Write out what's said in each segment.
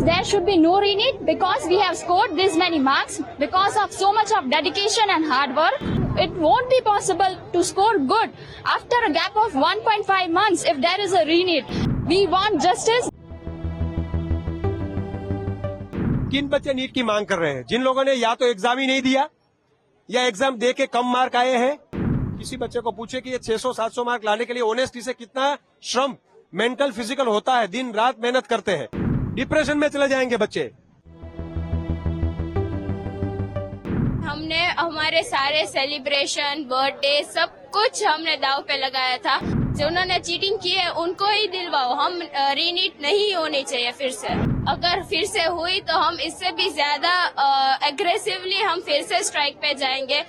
there should be no re-NEET because we have scored this many marks because of so much of dedication and hard work. It won't be possible to score good after a gap of 1.5 months if there is a re-NEET. We want justice. किन बच्चे NEET की मांग कर रहे हैं? जिन लोगों ने या तो एग्जाम ही नहीं दिया या एग्जाम दे के कम मार्क आए हैं। किसी बच्चे को पूछे कि ये 600-700 मार्क लाने के लिए ऑनेस्टी से कितना श्रम मेंटल फिजिकल होता है, दिन रात मेहनत करते हैं, डिप्रेशन में चले जाएंगे बच्चे। हमने हमारे सारे सेलिब्रेशन, बर्थडे सब कुछ हमने दाव पे लगाया था। जो उन्होंने चीटिंग की है उनको ही दिलवाओ। हम री-नीट नहीं होनी चाहिए फिर से। अगर फिर से हुई तो हम इससे भी ज्यादा एग्रेसिवली हम फिर से स्ट्राइक पे जाएंगे।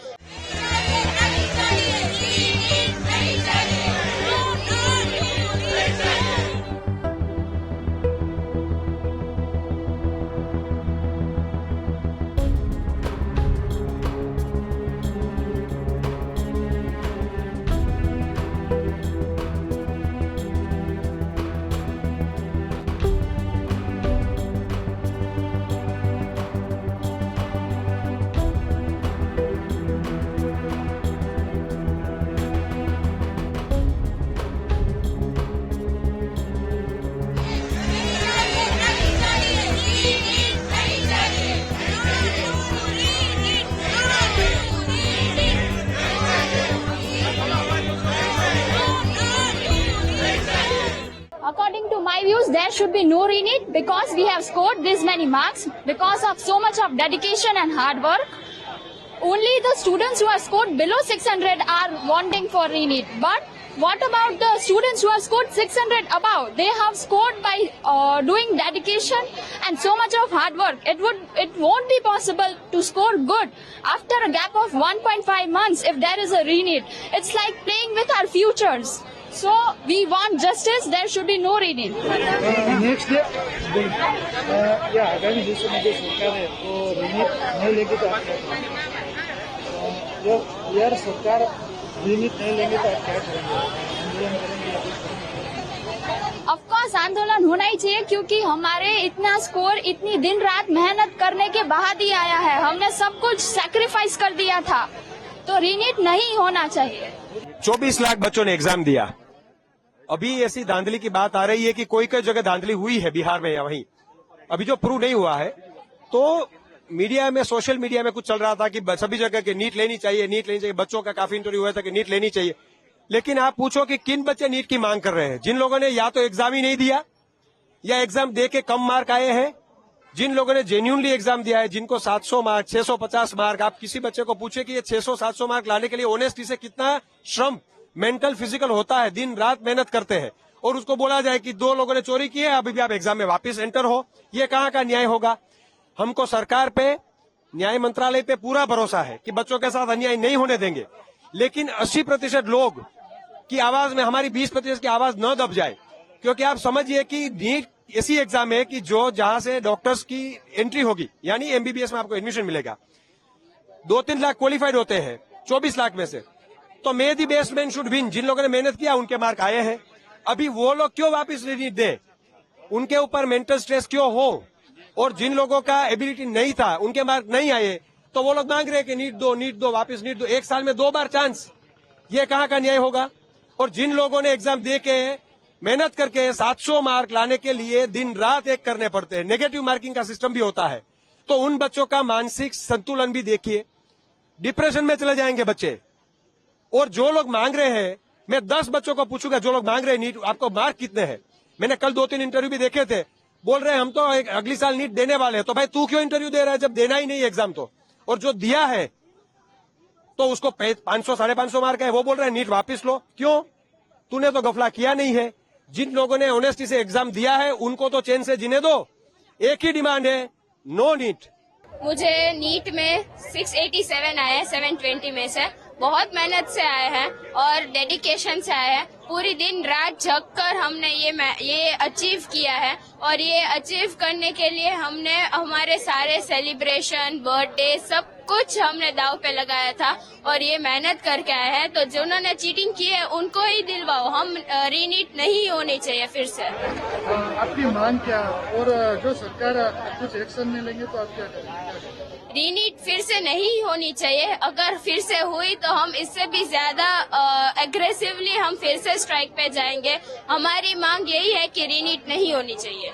According to my views, there should be no re-NEET because we have scored this many marks because of so much of dedication and hard work. Only the students who have scored below 600 are wanting for re-NEET. But what about the students who have scored 600 above? They have scored by doing dedication and so much of hard work. It won't be possible to score good after a gap of 1.5 months if there is a re-NEET. It's like playing with our futures. So we want justice. There should be no re-NEET. Next या आगामी दिवसों में जो सरकार है वो री-नीट नहीं लेगी तो आप क्या करेंगे? यार सरकार री-नीट नहीं लेंगे तो आप क्या करेंगे? आंदोलन करेंगे या कुछ करेंगे? ऑफकोर्स आंदोलन होना ही चाहिए क्योंकि हमारे इतना स्कोर इतनी दिन रात मेहनत करने के बाद ही आया है। हमने सब कुछ सैक्रिफाइस कर दिया था, तो री-नीट नहीं होना चाहिए। 24 लाख बच्चों ने एग्जाम दिया। अभी ऐसी धांधली की बात आ रही है कि कोई जगह धांधली हुई है बिहार में या वहीं, अभी जो प्रूव नहीं हुआ है। तो मीडिया में, सोशल मीडिया में कुछ चल रहा था कि सभी जगह के नीट लेनी चाहिए, नीट लेनी चाहिए। बच्चों का काफी इंटरव्यू हुआ था कि नीट लेनी चाहिए। लेकिन आप पूछो कि किन बच्चे नीट की मांग कर रहे हैं? जिन लोगों ने या तो एग्जाम ही नहीं दिया या एग्जाम दे के कम मार्क आए हैं, जिन लोगों ने जेन्युइनली एग्जाम दिया है, जिनको 700 मार्क, 650 मार्क। आप किसी बच्चे को पूछे कि ये 600-700 मार्क लाने के लिए ऑनेस्टी से कितना श्रम मेंटल फिजिकल होता है, दिन रात मेहनत करते हैं, और उसको बोला जाए कि 2 लोगों ने चोरी की है, अभी भी आप एग्जाम में वापस एंटर हो। ये कहाँ का न्याय होगा? हमको सरकार पे, न्याय मंत्रालय पे पूरा भरोसा है कि बच्चों के साथ अन्याय नहीं होने देंगे। लेकिन 80% लोग की आवाज में हमारी 20% की आवाज न दब जाए, क्योंकि आप समझिए कि नीट ऐसी एग्जाम है कि जो जहां से डॉक्टर्स की एंट्री होगी, यानी एमबीबीएस में आपको एडमिशन मिलेगा। 2-3 लाख क्वालिफाइड होते हैं 24 लाख में से। तो may the best man should win. जिन लोगों ने मेहनत किया उनके मार्क आए हैं। अभी वो लोग क्यों वापस नीट दे? उनके ऊपर मेंटल स्ट्रेस क्यों हो? और जिन लोगों का एबिलिटी नहीं था, उनके मार्क नहीं आए, तो वो लोग मांग रहे हैं कि नीट दो, वापस नीट दो। 1 साल में 2 बार चांस, ये कहाँ का न्याय होगा? और जिन लोगों ने एग्जाम दे के मेहनत करके 700 मार्क लाने के लिए दिन रात एक करने पड़ते हैं, नेगेटिव मार्किंग का सिस्टम भी होता है, तो उन बच्चों का मानसिक संतुलन भी देखिए, डिप्रेशन में चले जाएंगे बच्चे। और जो लोग मांग रहे हैं, मैं 10 बच्चों को पूछूंगा जो लोग मांग रहे हैं नीट, आपको मार्क कितने हैं? मैंने कल 2-3 इंटरव्यू भी देखे थे, बोल रहे हैं हम तो अगली साल नीट देने वाले हैं। तो भाई तू क्यों इंटरव्यू दे रहा है जब देना ही नहीं एग्जाम? तो और जो दिया है तो उसको 500-550 मार्क है, वो बोल रहे हैं नीट वापिस लो। क्यों? तूने तो गफला किया नहीं है। जिन लोगों ने ऑनेस्टी से एग्जाम दिया है उनको तो चैन से जीने दो। एक ही डिमांड है, नो नीट। मुझे नीट में 687 आए हैं 720 में से। बहुत मेहनत से आए हैं और डेडिकेशन से आए हैं। पूरी दिन रात जग कर हमने ये अचीव किया है, और ये अचीव करने के लिए हमने हमारे सारे सेलिब्रेशन, बर्थडे सब कुछ हमने दाव पे लगाया था और ये मेहनत करके आए हैं, तो जिन्होंने चीटिंग की है उनको ही दिलवाओ। हम रीनीट नहीं होनी चाहिए फिर से। आपकी मांग क्या, और जो सरकार कुछ एक्शन नहीं लेंगे तो आप क्या करेंगे? रीनीट फिर से नहीं होनी चाहिए। अगर फिर से हुई तो हम इससे भी ज्यादा एग्रेसिवली हम फिर से स्ट्राइक पे जाएंगे। हमारी मांग यही है कि रीनीट नहीं होनी चाहिए।